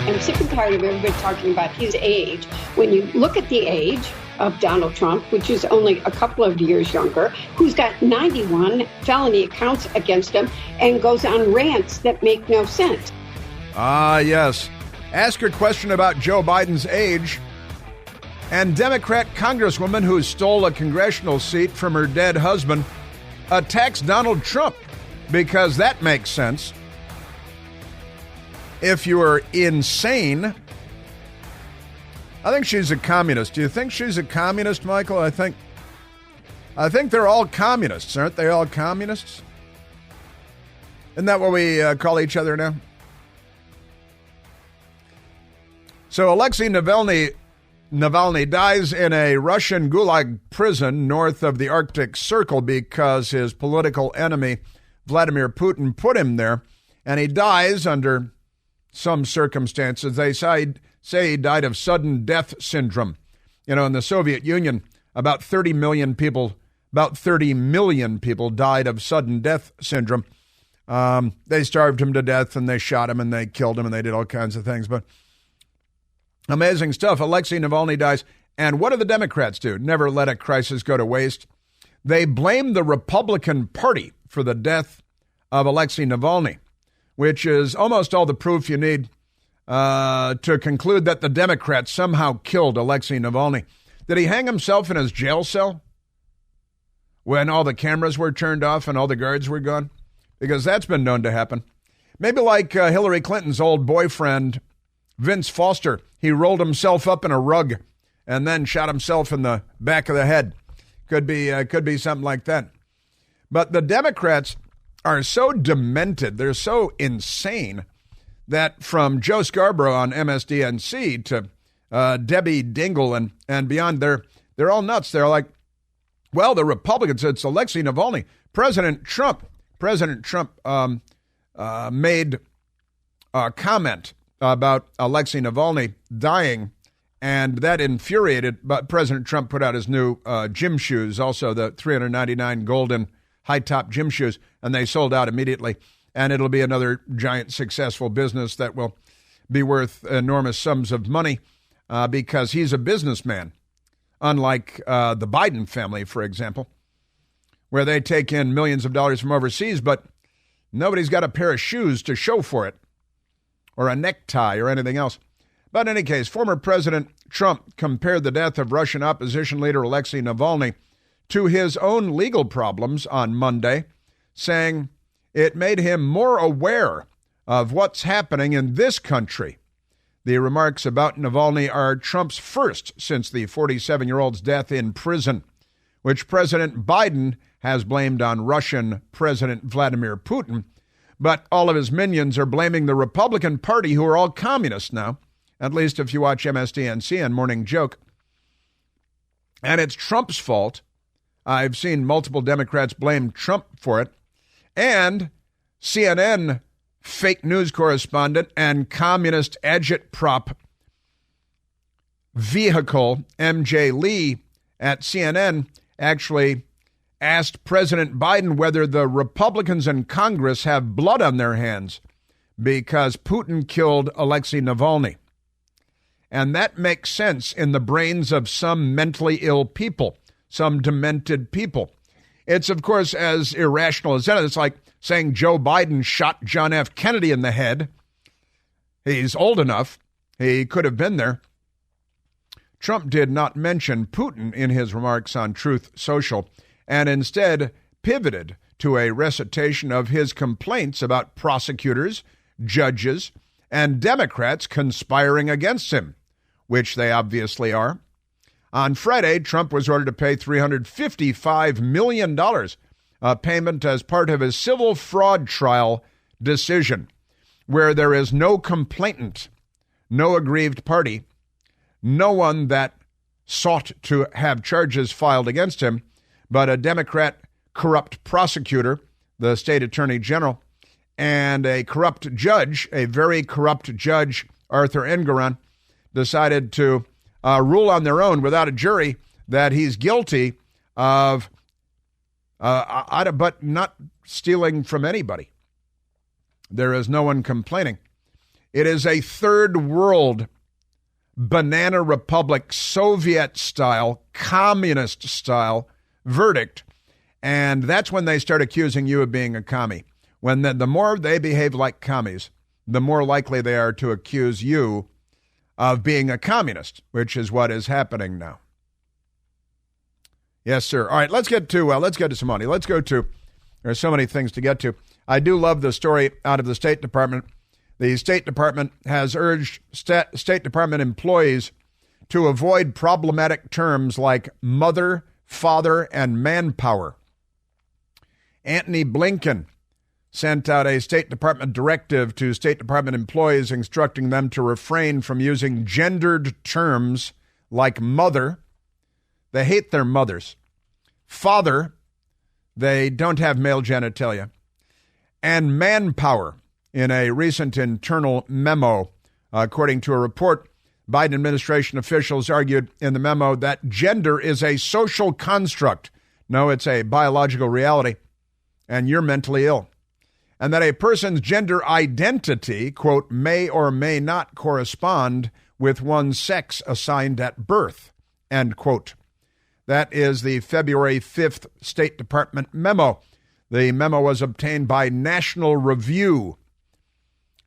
I'm sick and tired of everybody talking about his age. When you look at the age of Donald Trump, which is only a couple of years younger, who's got 91 felony accounts against him and goes on rants that make no sense. Yes. Ask her question about Joe Biden's age. And Democrat Congresswoman who stole a congressional seat from her dead husband attacks Donald Trump because that makes sense. If you are insane, I think she's a communist. Do you think she's a communist, Michael? I think they're all communists. Aren't they all communists? Isn't that what we call each other now? So Alexei Navalny dies in a Russian gulag prison north of the Arctic Circle because his political enemy, Vladimir Putin, put him there. And he dies under some circumstances. They say he died of sudden death syndrome. You know, in the Soviet Union, about 30 million people died of sudden death syndrome. They starved him to death and they shot him and they killed him and they did all kinds of things. But amazing stuff. Alexei Navalny dies. And what do the Democrats do? Never let a crisis go to waste. They blame the Republican Party for the death of Alexei Navalny, which is almost all the proof you need to conclude that the Democrats somehow killed Alexei Navalny. Did he hang himself in his jail cell when all the cameras were turned off and all the guards were gone? Because that's been known to happen. Maybe like Hillary Clinton's old boyfriend, Vince Foster. He rolled himself up in a rug and then shot himself in the back of the head. Could be something like that. But the Democrats are so demented, they're so insane, that from Joe Scarborough on MSDNC to Debbie Dingell and beyond, they're all nuts. They're like, well, the Republicans, it's Alexei Navalny. President Trump made a comment about Alexei Navalny dying, and that infuriated. But President Trump put out his new gym shoes, also the $399 golden high-top gym shoes, and they sold out immediately. And it'll be another giant successful business that will be worth enormous sums of money because he's a businessman, unlike the Biden family, for example, where they take in millions of dollars from overseas, but nobody's got a pair of shoes to show for it, or a necktie or anything else. But in any case, former President Trump compared the death of Russian opposition leader Alexei Navalny to his own legal problems on Monday, saying it made him more aware of what's happening in this country. The remarks about Navalny are Trump's first since the 47-year-old's death in prison, which President Biden has blamed on Russian President Vladimir Putin. But all of his minions are blaming the Republican Party, who are all communists now, at least if you watch MSDNC and Morning Joke. And it's Trump's fault. I've seen multiple Democrats blame Trump for it. And CNN fake news correspondent and communist agitprop vehicle MJ Lee at CNN actually asked President Biden whether the Republicans in Congress have blood on their hands because Putin killed Alexei Navalny. And that makes sense in the brains of some mentally ill people, some demented people. It's, of course, as irrational as that. It's like saying Joe Biden shot John F. Kennedy in the head. He's old enough. He could have been there. Trump did not mention Putin in his remarks on Truth Social, and instead pivoted to a recitation of his complaints about prosecutors, judges, and Democrats conspiring against him, which they obviously are. On Friday, Trump was ordered to pay $355 million, a payment as part of his civil fraud trial decision, where there is no complainant, no aggrieved party, no one that sought to have charges filed against him, but a Democrat corrupt prosecutor, the state attorney general, and a corrupt judge, a very corrupt judge, Arthur Engoron, decided to rule on their own without a jury that he's guilty of, but not stealing from anybody. There is no one complaining. It is a third world banana republic, Soviet-style, communist-style verdict. And that's when they start accusing you of being a commie. When the more they behave like commies, the more likely they are to accuse you of being a communist, which is what is happening now. Yes, sir. All right, let's get to some money. There's so many things to get to. I do love the story out of the State Department. The State Department has urged State Department employees to avoid problematic terms like mother, father, and manpower. Antony Blinken sent out a State Department directive to State Department employees instructing them to refrain from using gendered terms like mother. They hate their mothers. Father, they don't have male genitalia. And manpower. In a recent internal memo, according to a report, Biden administration officials argued in the memo that gender is a social construct. No, it's a biological reality, and you're mentally ill. And that a person's gender identity, quote, may or may not correspond with one's sex assigned at birth, end quote. That is the February 5th State Department memo. The memo was obtained by National Review,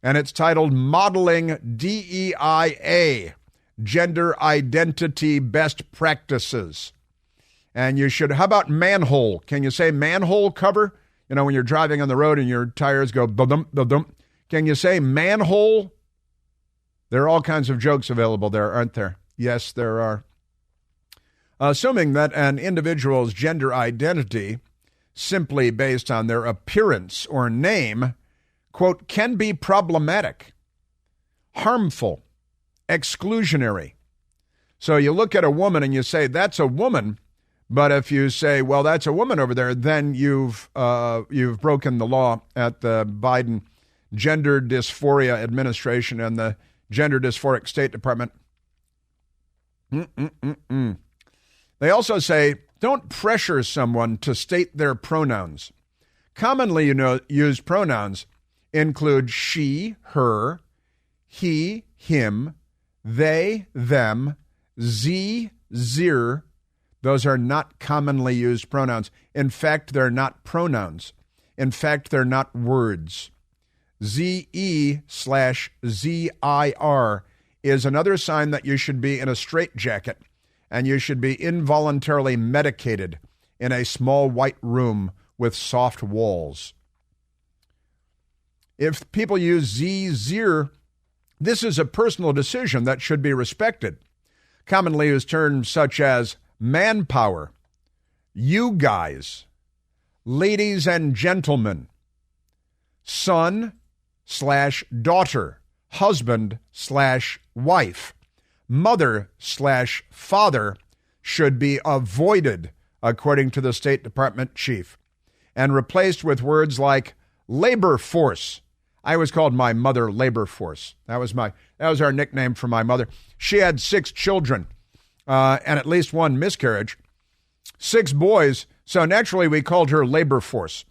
and it's titled Modeling DEIA, Gender Identity Best Practices. And you should, how about manhole? Can you say manhole cover? You know, when you're driving on the road and your tires go ba-dum, ba-dum. Can you say manhole? There are all kinds of jokes available there, aren't there? Yes, there are. Assuming that an individual's gender identity, simply based on their appearance or name, quote, can be problematic, harmful, exclusionary. So you look at a woman and you say, that's a woman. But if you say, well, that's a woman over there, then you've broken the law at the Biden Gender Dysphoria Administration and the Gender Dysphoric State Department. They also say, don't pressure someone to state their pronouns. Commonly used pronouns include she, her, he, him, they, them, z, zir. Those are not commonly used pronouns. In fact, they're not pronouns. In fact, they're not words. ZE/ZIR is another sign that you should be in a straitjacket and you should be involuntarily medicated in a small white room with soft walls. If people use Z-Zir, this is a personal decision that should be respected. Commonly used terms such as manpower, you guys, ladies and gentlemen, son/daughter, husband/wife, mother/father should be avoided, according to the State Department chief, and replaced with words like labor force. I was called my mother labor force. That was our nickname for my mother. She had 6 children and at least 1 miscarriage, 6 boys. So naturally we called her labor force.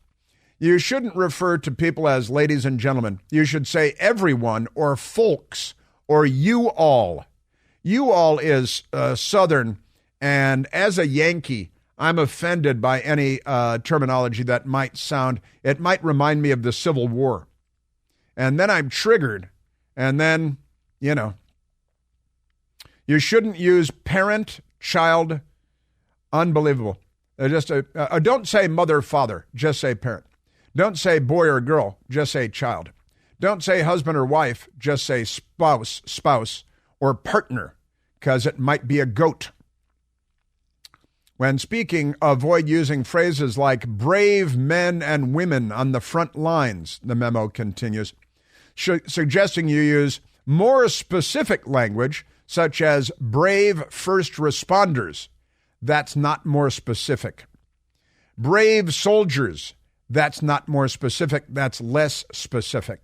You shouldn't refer to people as ladies and gentlemen. You should say everyone or folks or you all. You all is Southern, and as a Yankee, I'm offended by any terminology that might remind me of the Civil War. And then I'm triggered. And then, you shouldn't use parent, child, unbelievable. Don't say mother, father, just say parent. Don't say boy or girl, just say child. Don't say husband or wife, just say spouse, or partner, because it might be a goat. When speaking, avoid using phrases like brave men and women on the front lines, the memo continues, suggesting you use more specific language, such as brave first responders. That's not more specific. Brave soldiers. That's not more specific. That's less specific.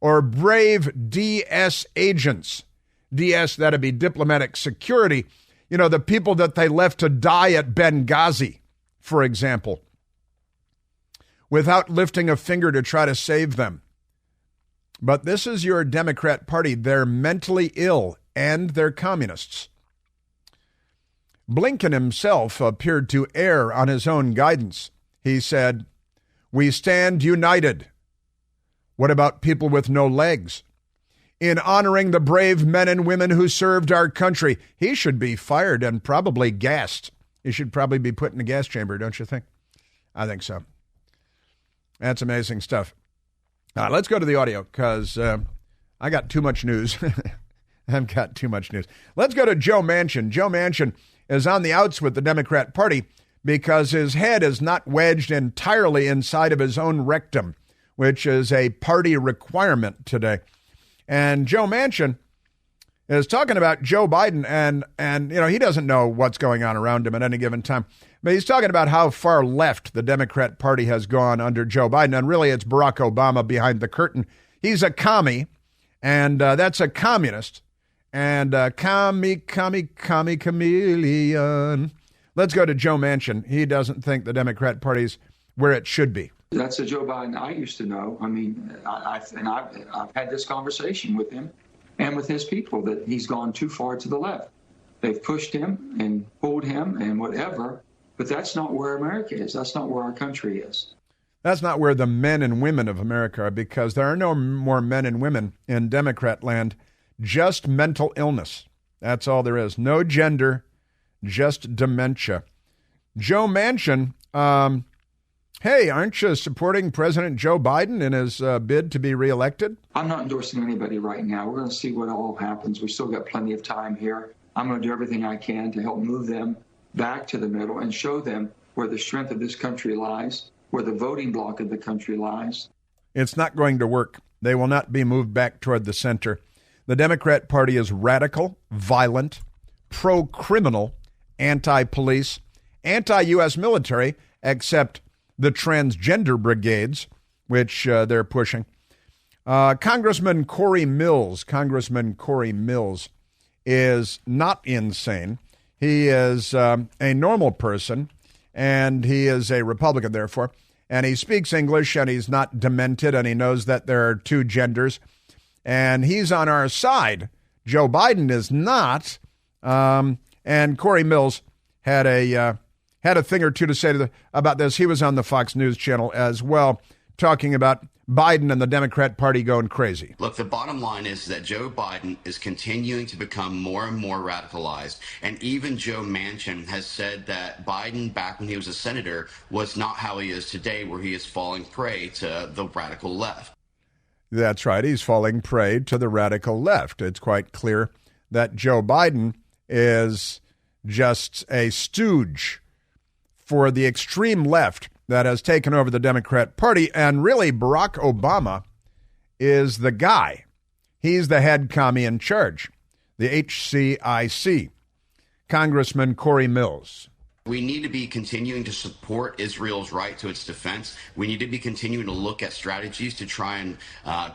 Or brave DS agents. DS, that'd be diplomatic security. The people that they left to die at Benghazi, for example, without lifting a finger to try to save them. But this is your Democrat Party. They're mentally ill and they're communists. Blinken himself appeared to err on his own guidance. He said, "We stand united." What about people with no legs? In honoring the brave men and women who served our country, he should be fired and probably gassed. He should probably be put in a gas chamber, don't you think? I think so. That's amazing stuff. Let's go to the audio because I got too much news. I've got too much news. Let's go to Joe Manchin. Joe Manchin is on the outs with the Democrat Party because his head is not wedged entirely inside of his own rectum, which is a party requirement today. And Joe Manchin is talking about Joe Biden, and you know, he doesn't know what's going on around him at any given time. But he's talking about how far left the Democrat Party has gone under Joe Biden, and really it's Barack Obama behind the curtain. He's a commie, and that's a communist, and chameleon. Let's go to Joe Manchin. He doesn't think the Democrat Party's where it should be. That's the Joe Biden I used to know. I mean, I've had this conversation with him and with his people that he's gone too far to the left. They've pushed him and pulled him and whatever, but that's not where America is. That's not where our country is. That's not where the men and women of America are, because there are no more men and women in Democrat land, just mental illness. That's all there is. No gender, just dementia. Joe Manchin, hey, aren't you supporting President Joe Biden in his bid to be reelected? I'm not endorsing anybody right now. We're going to see what all happens. We still got plenty of time here. I'm going to do everything I can to help move them back to the middle and show them where the strength of this country lies, where the voting bloc of the country lies. It's not going to work. They will not be moved back toward the center. The Democrat Party is radical, violent, pro-criminal, anti-police, anti-U.S. military, except the transgender brigades, which they're pushing. Congressman Corey Mills is not insane. He is a normal person, and he is a Republican, therefore. And he speaks English, and he's not demented, and he knows that there are two genders. And he's on our side. Joe Biden is not. And Corey Mills had a thing or two to say about this. He was on the Fox News channel as well, talking about Biden and the Democrat Party going crazy. Look, the bottom line is that Joe Biden is continuing to become more and more radicalized. And even Joe Manchin has said that Biden, back when he was a senator, was not how he is today, where he is falling prey to the radical left. That's right. He's falling prey to the radical left. It's quite clear that Joe Biden is just a stooge for the extreme left that has taken over the Democrat Party. And really, Barack Obama is the guy. He's the head commie in charge, the HCIC. Congressman Corey Mills. We need to be continuing to support Israel's right to its defense. We need to be continuing to look at strategies to try and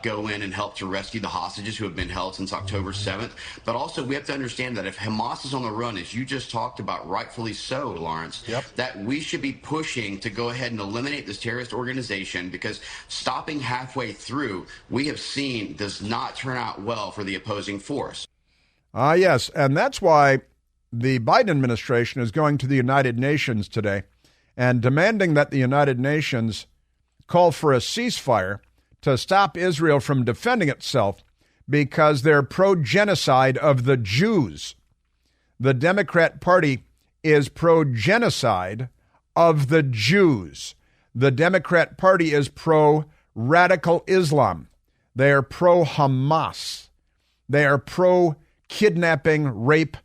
go in and help to rescue the hostages who have been held since October 7th. But also, we have to understand that if Hamas is on the run, as you just talked about, rightfully so, Lawrence, that we should be pushing to go ahead and eliminate this terrorist organization, because stopping halfway through, we have seen, does not turn out well for the opposing force. Yes, and that's why the Biden administration is going to the United Nations today and demanding that the United Nations call for a ceasefire to stop Israel from defending itself, because they're pro-genocide of the Jews. The Democrat Party is pro-genocide of the Jews. The Democrat Party is pro-radical Islam. They are pro-Hamas. They are pro-kidnapping, rape,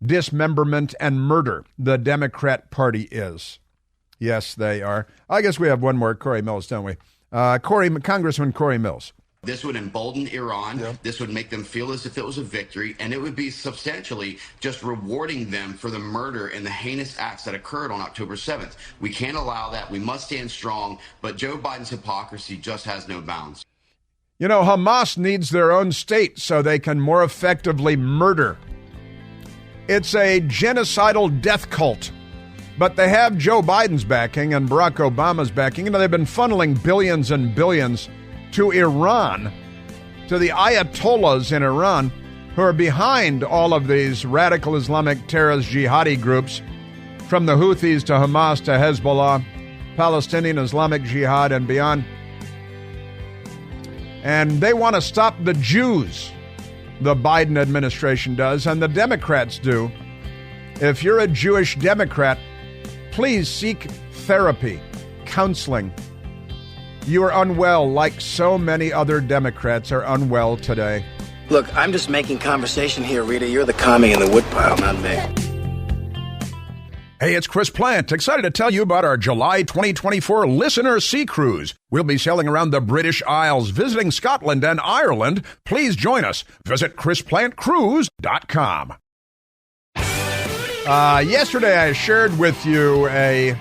dismemberment, and murder. The Democrat Party is. Yes, they are. I guess we have one more Corey Mills, don't we? Congressman Corey Mills. This would embolden Iran. Yep. This would make them feel as if it was a victory, and it would be substantially just rewarding them for the murder and the heinous acts that occurred on October 7th. We can't allow that. We must stand strong, but Joe Biden's hypocrisy just has no bounds. You know, Hamas needs their own state so they can more effectively murder. It's a genocidal death cult, but they have Joe Biden's backing and Barack Obama's backing. You know, they've been funneling billions and billions to Iran to the Ayatollahs in Iran who are behind all of these radical Islamic terrorist jihadi groups, from the Houthis to Hamas to Hezbollah, Palestinian Islamic Jihad, and beyond. And they want to stop the Jews. The Biden administration does, and the Democrats do. If you're a Jewish Democrat, please seek therapy, counseling. You are unwell like so many other Democrats are unwell today. Look, I'm just making conversation here, Rita. You're the commie in the woodpile, not me. Hey, it's Chris Plant, excited to tell you about our July 2024 Listener Sea Cruise. We'll be sailing around the British Isles, visiting Scotland and Ireland. Please join us. Visit ChrisPlantCruise.com. Yesterday I shared with you a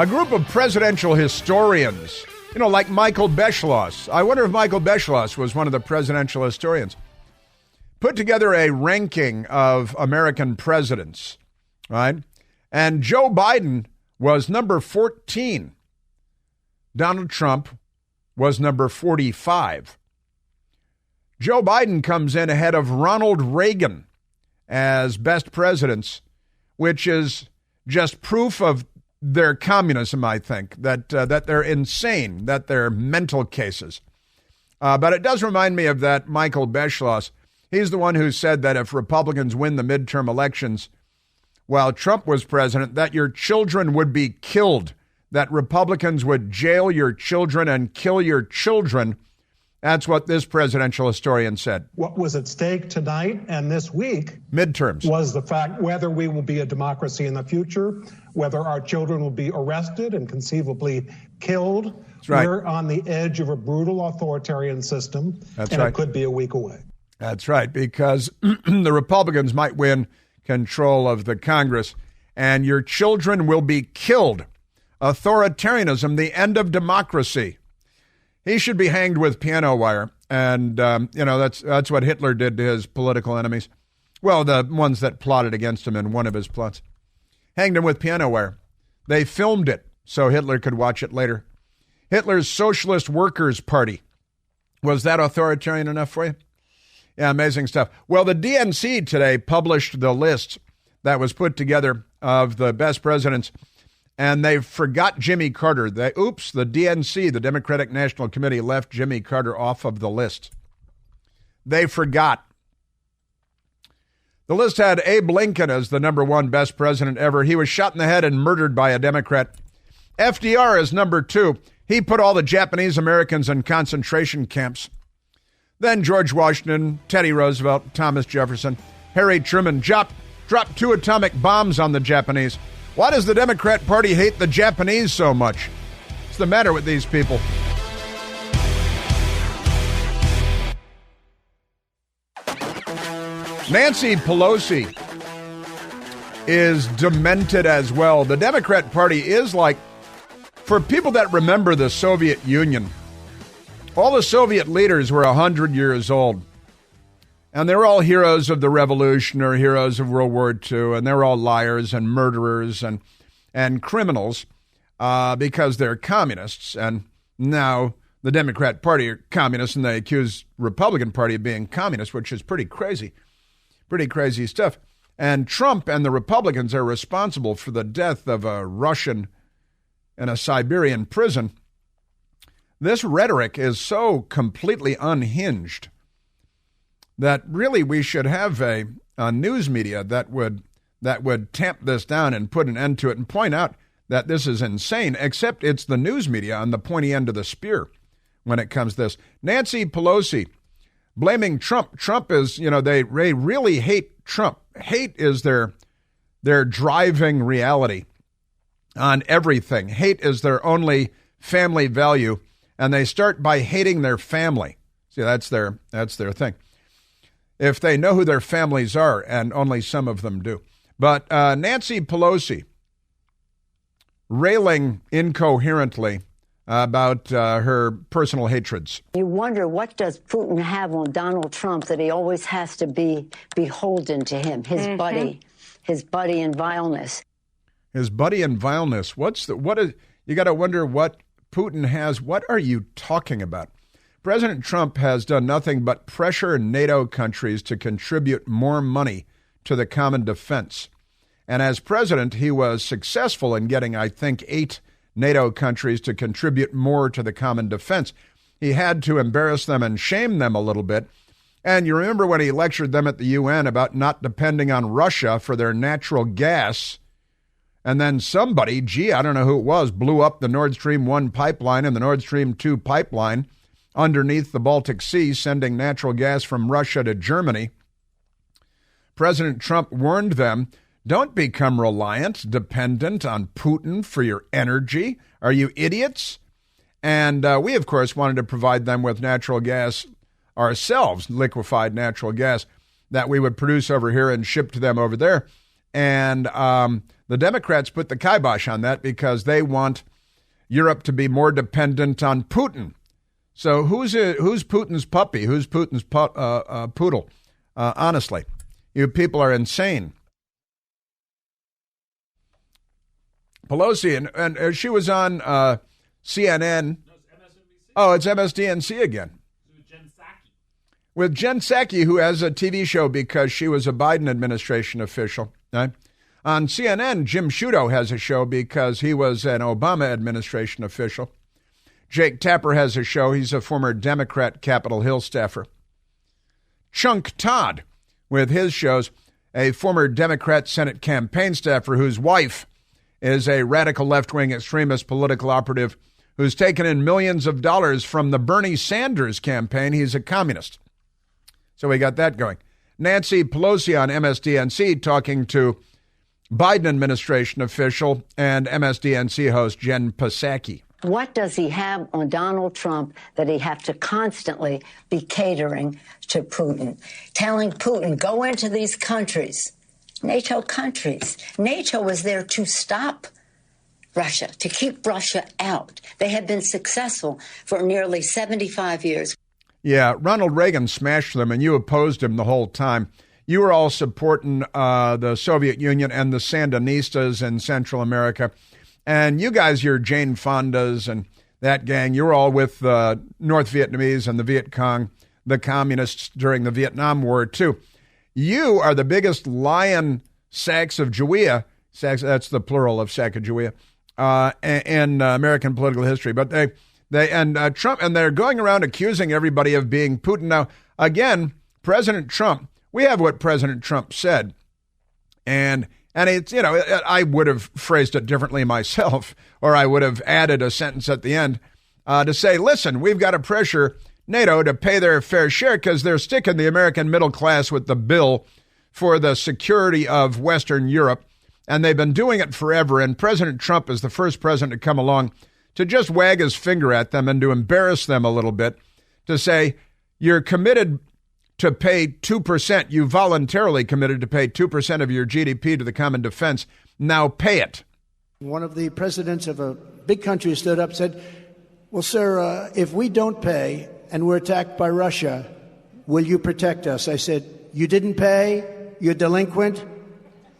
group of presidential historians, like Michael Beschloss. I wonder if Michael Beschloss was one of the presidential historians. Put together a ranking of American presidents, right? And Joe Biden was number 14. Donald Trump was number 45. Joe Biden comes in ahead of Ronald Reagan as best presidents, which is just proof of their communism, I think, that they're insane, that they're mental cases. But it does remind me of that Michael Beschloss. He's the one who said that if Republicans win the midterm elections while Trump was president, that your children would be killed, that Republicans would jail your children and kill your children. That's what this presidential historian said. What was at stake tonight and this week midterms was the fact whether we will be a democracy in the future, whether our children will be arrested and conceivably killed. That's right. We're on the edge of a brutal authoritarian system. That's and right. It could be a week away. That's right, because the Republicans might win control of the Congress and your children will be killed. Authoritarianism, the end of democracy. He should be hanged with piano wire. And, that's what Hitler did to his political enemies. Well, the ones that plotted against him in one of his plots. Hanged him with piano wire. They filmed it so Hitler could watch it later. Hitler's Socialist Workers' Party. Was that authoritarian enough for you? Yeah, amazing stuff. Well, the DNC today published the list that was put together of the best presidents, and they forgot Jimmy Carter. The DNC, the Democratic National Committee, left Jimmy Carter off of the list. They forgot. The list had Abe Lincoln as the number one best president ever. He was shot in the head and murdered by a Democrat. FDR is number 2. He put all the Japanese Americans in concentration camps. Then George Washington, Teddy Roosevelt, Thomas Jefferson, Harry Truman dropped 2 atomic bombs on the Japanese. Why does the Democrat Party hate the Japanese so much? What's the matter with these people? Nancy Pelosi is demented as well. The Democrat Party is like, for people that remember the Soviet Union, all the Soviet leaders were 100 years old. And they were all heroes of the revolution or heroes of World War II. And they were all liars and murderers and criminals because they're communists. And now the Democrat Party are communists and they accuse Republican Party of being communist, which is pretty crazy stuff. And Trump and the Republicans are responsible for the death of a Russian in a Siberian prison. This rhetoric is so completely unhinged that really we should have a news media that would tamp this down and put an end to it and point out that this is insane, except it's the news media on the pointy end of the spear when it comes to this. Nancy Pelosi blaming Trump. Trump is, they really hate Trump. Hate is their driving reality on everything. Hate is their only family value. And they start by hating their family. See, that's their thing. If they know who their families are, and only some of them do. But Nancy Pelosi railing incoherently about her personal hatreds. You wonder, what does Putin have on Donald Trump that he always has to be beholden to him? His buddy in vileness. His buddy in vileness. You got to wonder what Putin has. What are you talking about? President Trump has done nothing but pressure NATO countries to contribute more money to the common defense. And as president, he was successful in getting, I think, 8 NATO countries to contribute more to the common defense. He had to embarrass them and shame them a little bit. And you remember when he lectured them at the UN about not depending on Russia for their natural gas. And then somebody, I don't know who it was, blew up the Nord Stream 1 pipeline and the Nord Stream 2 pipeline underneath the Baltic Sea, sending natural gas from Russia to Germany. President Trump warned them, don't become reliant, dependent on Putin for your energy. Are you idiots? And we, of course, wanted to provide them with natural gas ourselves, liquefied natural gas that we would produce over here and ship to them over there. And the Democrats put the kibosh on that because they want Europe to be more dependent on Putin. So who's Putin's puppy? Who's Putin's poodle? Honestly, you people are insane. Pelosi, and she was on CNN. No, it's MSNBC. Oh, it's MSDNC again. With Jen Psaki, who has a TV show because she was a Biden administration official. Right? On CNN, Jim Sciutto has a show because he was an Obama administration official. Jake Tapper has a show. He's a former Democrat Capitol Hill staffer. Chunk Todd, with his shows, a former Democrat Senate campaign staffer whose wife is a radical left-wing extremist political operative who's taken in millions of dollars from the Bernie Sanders campaign. He's a communist. So we got that going. Nancy Pelosi on MSDNC talking to Biden administration official and MSDNC host Jen Psaki. What does he have on Donald Trump that he have to constantly be catering to Putin, telling Putin, go into these countries, NATO countries. NATO was there to stop Russia, to keep Russia out. They have been successful for nearly 75 years. Yeah, Ronald Reagan smashed them, and you opposed him the whole time. You were all supporting the Soviet Union and the Sandinistas in Central America. And you guys, your Jane Fondas and that gang, you were all with the North Vietnamese and the Viet Cong, the communists during the Vietnam War, too. You are the biggest lion Sacagawea, that's the plural of Sacagawea, in American political history. But Trump, and they're going around accusing everybody of being Putin. Now, again, President Trump, we have what President Trump said, and it's, I would have phrased it differently myself, or I would have added a sentence at the end to say, listen, we've got to pressure NATO to pay their fair share because they're sticking the American middle class with the bill for the security of Western Europe, and they've been doing it forever, and President Trump is the first president to come along to just wag his finger at them and to embarrass them a little bit, to say, you're committed to pay 2%. You voluntarily committed to pay 2% of your GDP to the common defense. Now pay it. One of the presidents of a big country stood up and said, well, sir, if we don't pay and we're attacked by Russia, will you protect us? I said, you didn't pay? You're delinquent?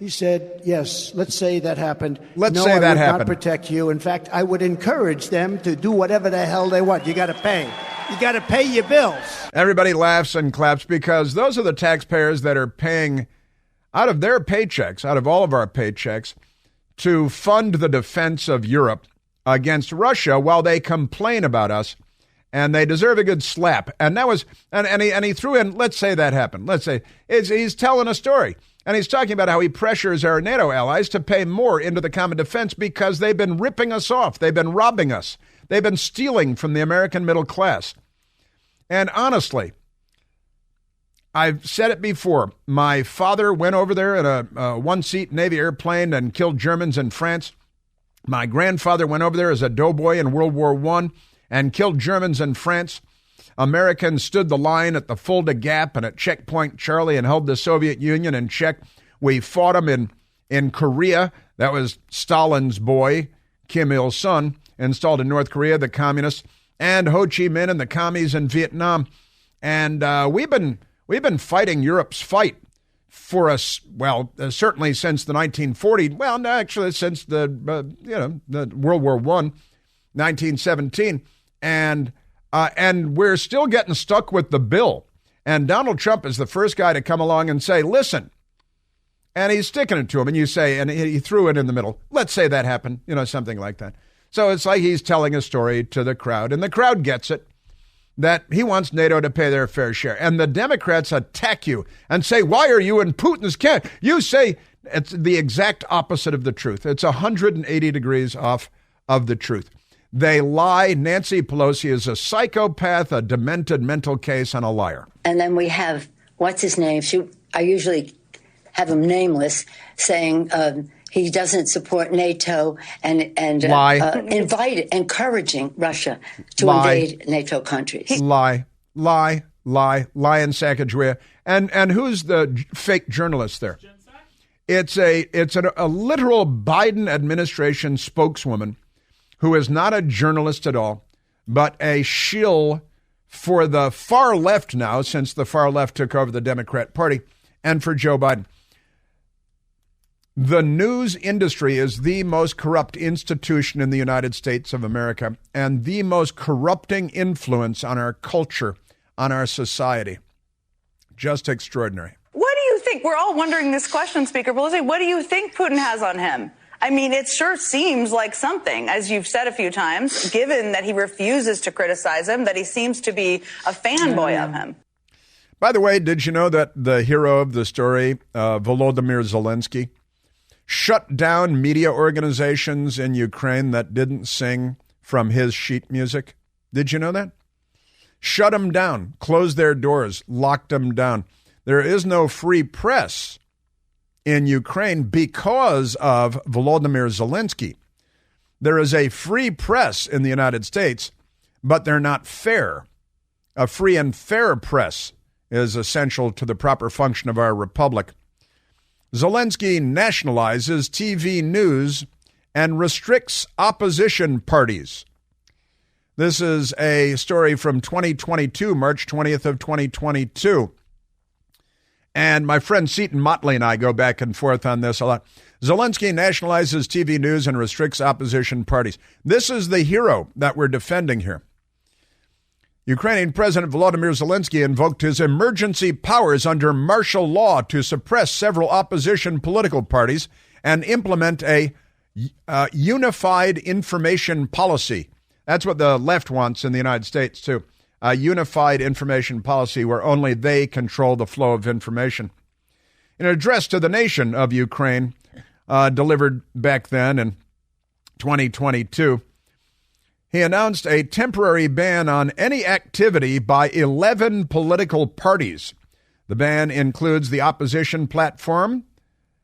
He said, yes, let's say that happened. Let's say that happened. I would not protect you. In fact, I would encourage them to do whatever the hell they want. You got to pay. You got to pay your bills. Everybody laughs and claps because those are the taxpayers that are paying out of their paychecks, out of all of our paychecks, to fund the defense of Europe against Russia while they complain about us. And they deserve a good slap. And that was, and he threw in, let's say that happened. Let's say he's telling a story. And he's talking about how he pressures our NATO allies to pay more into the common defense because they've been ripping us off. They've been robbing us. They've been stealing from the American middle class. And honestly, I've said it before. My father went over there in a one-seat Navy airplane and killed Germans in France. My grandfather went over there as a doughboy in World War I and killed Germans in France. Americans stood the line at the Fulda Gap and at Checkpoint Charlie and held the Soviet Union in check. We fought them in Korea. That was Stalin's boy, Kim Il-sung, installed in North Korea, the communists, and Ho Chi Minh and the commies in Vietnam. And we've been fighting Europe's fight for us, well, certainly since the 1940s. Well, actually, since the World War I, 1917. And And we're still getting stuck with the bill. And Donald Trump is the first guy to come along and say, listen, and he's sticking it to him. And you say, and he threw it in the middle. Let's say that happened, something like that. So it's like he's telling a story to the crowd, and the crowd gets it, that he wants NATO to pay their fair share. And the Democrats attack you and say, why are you in Putin's camp? You say it's the exact opposite of the truth. It's 180 degrees off of the truth. They lie. Nancy Pelosi is a psychopath, a demented mental case, and a liar. And then we have, what's his name? I usually have him nameless, saying he doesn't support NATO and encouraging Russia to invade NATO countries. Lie in Sacagawea. And who's the fake journalist there? Jen Psaki? It's a literal Biden administration spokeswoman who is not a journalist at all, but a shill for the far left now, since the far left took over the Democrat Party, and for Joe Biden. The news industry is the most corrupt institution in the United States of America and the most corrupting influence on our culture, on our society. Just extraordinary. What do you think? We're all wondering this question, Speaker Pelosi. What do you think Putin has on him? I mean, it sure seems like something, as you've said a few times, given that he refuses to criticize him, that he seems to be a fanboy of him. By the way, did you know that the hero of the story, Volodymyr Zelensky, shut down media organizations in Ukraine that didn't sing from his sheet music? Did you know that? Shut them down, closed their doors, locked them down. There is no free press in Ukraine because of Volodymyr Zelensky. There is a free press in the United States, but they're not fair. A free and fair press is essential to the proper function of our republic. Zelensky nationalizes TV news and restricts opposition parties. This is a story from 2022, March 20th of 2022. And my friend Seton Motley and I go back and forth on this a lot. Zelensky nationalizes TV news and restricts opposition parties. This is the hero that we're defending here. Ukrainian President Volodymyr Zelensky invoked his emergency powers under martial law to suppress several opposition political parties and implement a unified information policy. That's what the left wants in the United States, too. A unified information policy where only they control the flow of information. In an address to the nation of Ukraine, delivered back then in 2022, he announced a temporary ban on any activity by 11 political parties. The ban includes the opposition platform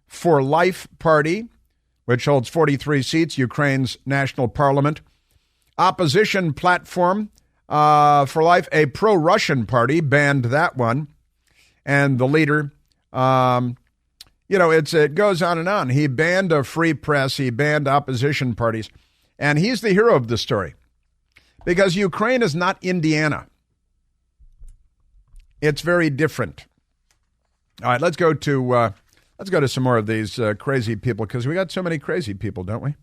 For Life Party, which holds 43 seats, Ukraine's national parliament. Opposition platform For Life, a pro-Russian party, banned that one. And the leader, it goes on and on. He banned a free press. He banned opposition parties. And he's the hero of the story because Ukraine is not Indiana. It's very different. All right, let's go to some more of these crazy people because we got so many crazy people, don't we?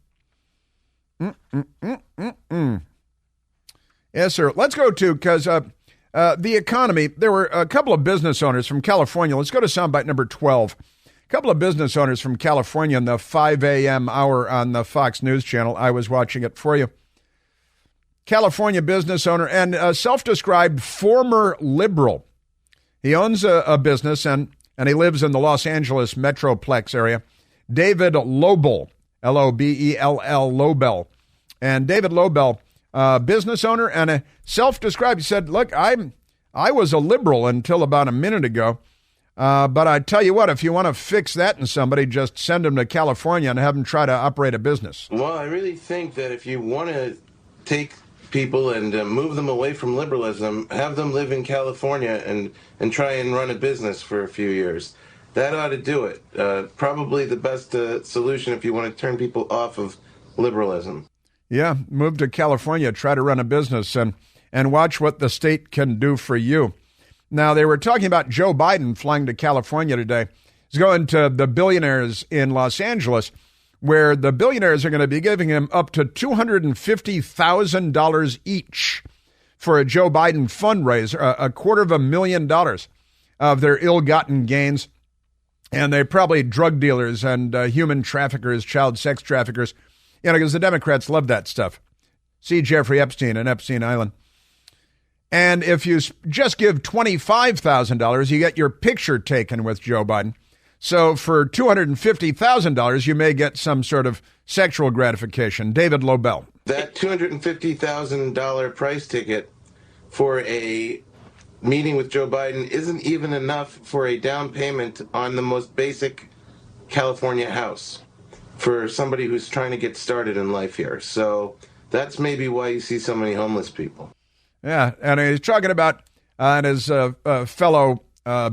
Yes, sir. Let's go to, because the economy, there were a couple of business owners from California. Let's go to soundbite number 12. A couple of business owners from California in the 5 a.m. hour on the Fox News channel. I was watching it for you. California business owner and a self-described former liberal. He owns a business and he lives in the Los Angeles Metroplex area. David Lobel, L-O-B-E-L-L, Lobel. And David Lobel, business owner and a self-described, he said, look, I was a liberal until about a minute ago. But I tell you what, if you want to fix that in somebody, just send them to California and have them try to operate a business. Well, I really think that if you want to take people and move them away from liberalism, have them live in California and try and run a business for a few years. That ought to do it. Probably the best solution if you want to turn people off of liberalism. Yeah, move to California, try to run a business and watch what the state can do for you. Now, they were talking about Joe Biden flying to California today. He's going to the billionaires in Los Angeles, where the billionaires are going to be giving him up to $250,000 each for a Joe Biden fundraiser, $250,000 of their ill-gotten gains. And they're probably drug dealers and human traffickers, child sex traffickers, because the Democrats love that stuff. See Jeffrey Epstein and Epstein Island. And if you just give $25,000, you get your picture taken with Joe Biden. So for $250,000, you may get some sort of sexual gratification. David Lobel. That $250,000 price ticket for a meeting with Joe Biden isn't even enough for a down payment on the most basic California house for somebody who's trying to get started in life here. So that's maybe why you see so many homeless people. Yeah, and he's talking about, and his fellow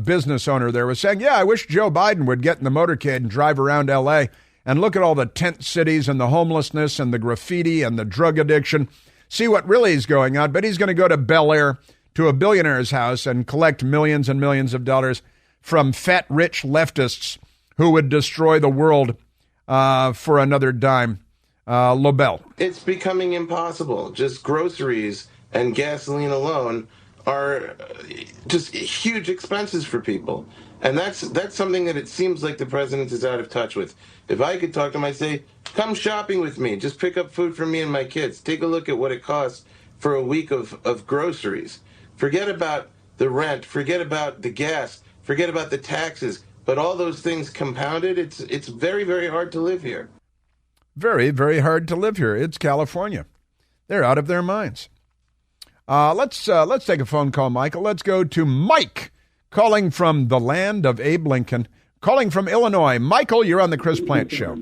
business owner there was saying, I wish Joe Biden would get in the motorcade and drive around L.A. and look at all the tent cities and the homelessness and the graffiti and the drug addiction, see what really is going on. But he's going to go to Bel Air to a billionaire's house and collect millions and millions of dollars from fat, rich leftists who would destroy the world for another dime. Lobel. It's becoming impossible. Just groceries and gasoline alone are just huge expenses for people. And that's something that it seems like the president is out of touch with. If I could talk to him, I'd say, come shopping with me. Just pick up food for me and my kids. Take a look at what it costs for a week of groceries. Forget about the rent. Forget about the gas. Forget about the taxes. But all those things compounded, it's very, very hard to live here. Very, very hard to live here. It's California. They're out of their minds. Let's take a phone call, Michael. Let's go to Mike, calling from the land of Abe Lincoln, calling from Illinois. Michael, you're on the Chris Plant Show.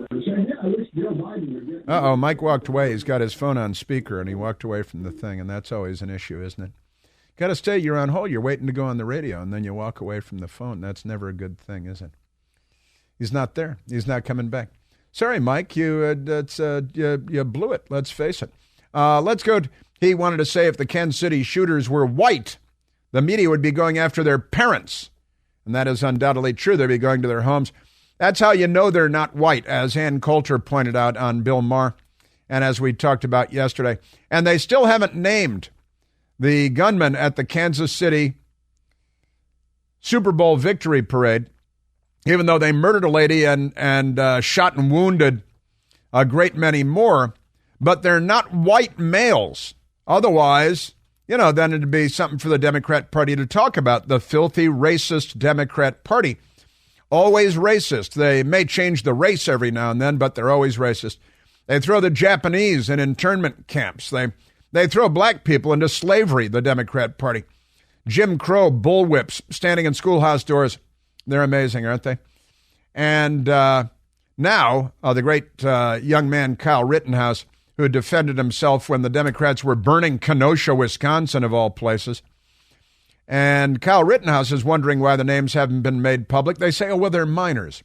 Uh-oh, Mike walked away. He's got his phone on speaker, and he walked away from the thing, and that's always an issue, isn't it? Got to stay. You're on hold. You're waiting to go on the radio, and then you walk away from the phone. That's never a good thing, is it? He's not there. He's not coming back. Sorry, Mike. You blew it. Let's face it. Let's go. He wanted to say if the Kansas City shooters were white, the media would be going after their parents. And that is undoubtedly true. They'd be going to their homes. That's how you know they're not white, as Ann Coulter pointed out on Bill Maher, and as we talked about yesterday. And they still haven't named the gunman at the Kansas City Super Bowl victory parade, even though they murdered a lady and shot and wounded a great many more. But they're not white males. Otherwise, then it'd be something for the Democrat Party to talk about. The filthy, racist Democrat Party. Always racist. They may change the race every now and then, but they're always racist. They throw the Japanese in internment camps. They throw black people into slavery, the Democrat Party. Jim Crow bullwhips standing in schoolhouse doors. They're amazing, aren't they? And now, the great young man Kyle Rittenhouse, who defended himself when the Democrats were burning Kenosha, Wisconsin, of all places. And Kyle Rittenhouse is wondering why the names haven't been made public. They say, they're minors.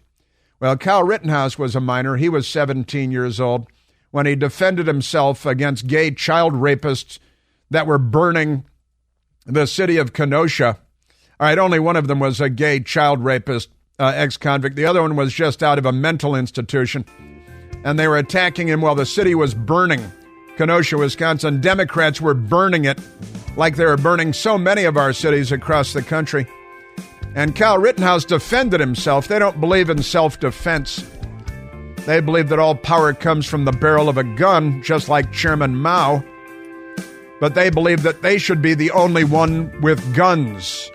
Well, Kyle Rittenhouse was a minor. He was 17 years old when he defended himself against gay child rapists that were burning the city of Kenosha. All right, only one of them was a gay child rapist, ex-convict. The other one was just out of a mental institution. And they were attacking him while the city was burning Kenosha, Wisconsin. Democrats were burning it like they were burning so many of our cities across the country. And Kyle Rittenhouse defended himself. They don't believe in self-defense. They believe that all power comes from the barrel of a gun, just like Chairman Mao. But they believe that they should be the only one with guns.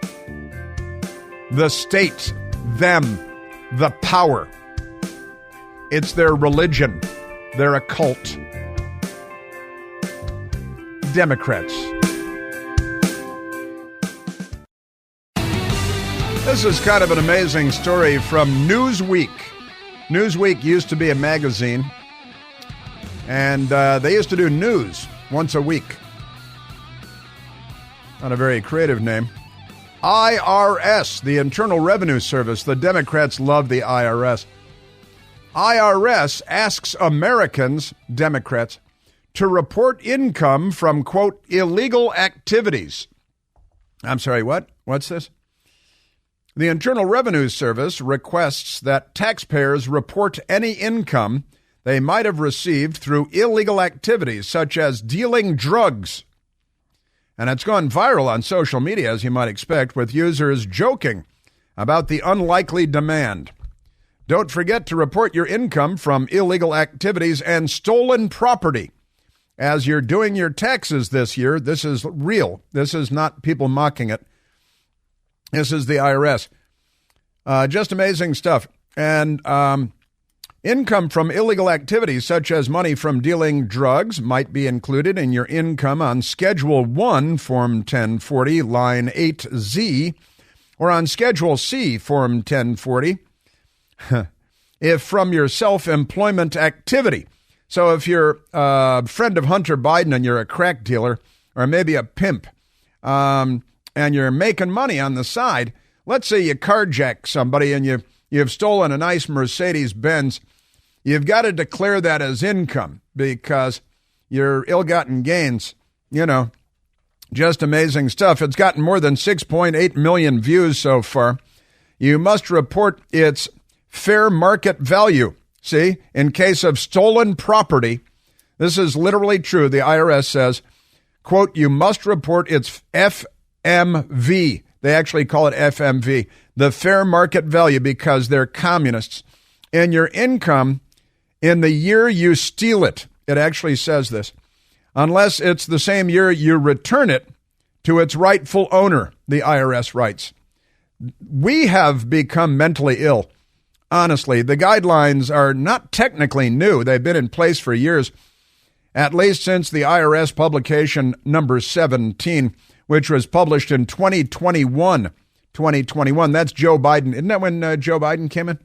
The state, them, the power. It's their religion. They're a cult. Democrats. This is kind of an amazing story from Newsweek. Newsweek used to be a magazine, and they used to do news once a week. Not a very creative name. IRS, the Internal Revenue Service. The Democrats love the IRS. IRS asks Americans, Democrats, to report income from, quote, illegal activities. I'm sorry, what? What's this? The Internal Revenue Service requests that taxpayers report any income they might have received through illegal activities, such as dealing drugs. And it's gone viral on social media, as you might expect, with users joking about the unlikely demand. Don't forget to report your income from illegal activities and stolen property. As you're doing your taxes this year, this is real. This is not people mocking it. This is the IRS. Just amazing stuff. And income from illegal activities, such as money from dealing drugs, might be included in your income on Schedule 1, Form 1040, Line 8Z, or on Schedule C, Form 1040, if from your self-employment activity. So if you're a friend of Hunter Biden and you're a crack dealer or maybe a pimp, and you're making money on the side, let's say you carjack somebody and you've stolen a nice Mercedes-Benz, you've got to declare that as income because your ill-gotten gains, just amazing stuff. It's gotten more than 6.8 million views so far. You must report its fair market value. See, in case of stolen property, this is literally true. The IRS says, quote, you must report its FMV. They actually call it FMV, the fair market value, because they're communists. And your income in the year you steal it. It actually says this. Unless it's the same year you return it to its rightful owner, the IRS writes. We have become mentally ill. Honestly, the guidelines are not technically new. They've been in place for years, at least since the IRS publication number 17, which was published in 2021. 2021, that's Joe Biden. Isn't that when Joe Biden came in?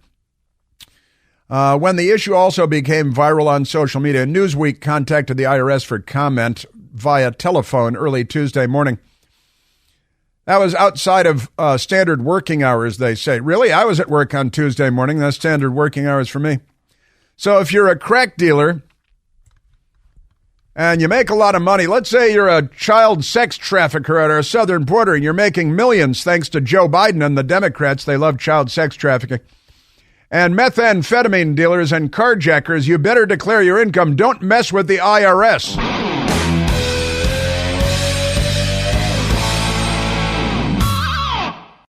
When the issue also became viral on social media, Newsweek contacted the IRS for comment via telephone early Tuesday morning. That was outside of standard working hours, they say. Really? I was at work on Tuesday morning. That's standard working hours for me. So if you're a crack dealer and you make a lot of money, let's say you're a child sex trafficker at our southern border and you're making millions thanks to Joe Biden and the Democrats. They love child sex trafficking. And methamphetamine dealers and carjackers, you better declare your income. Don't mess with the IRS.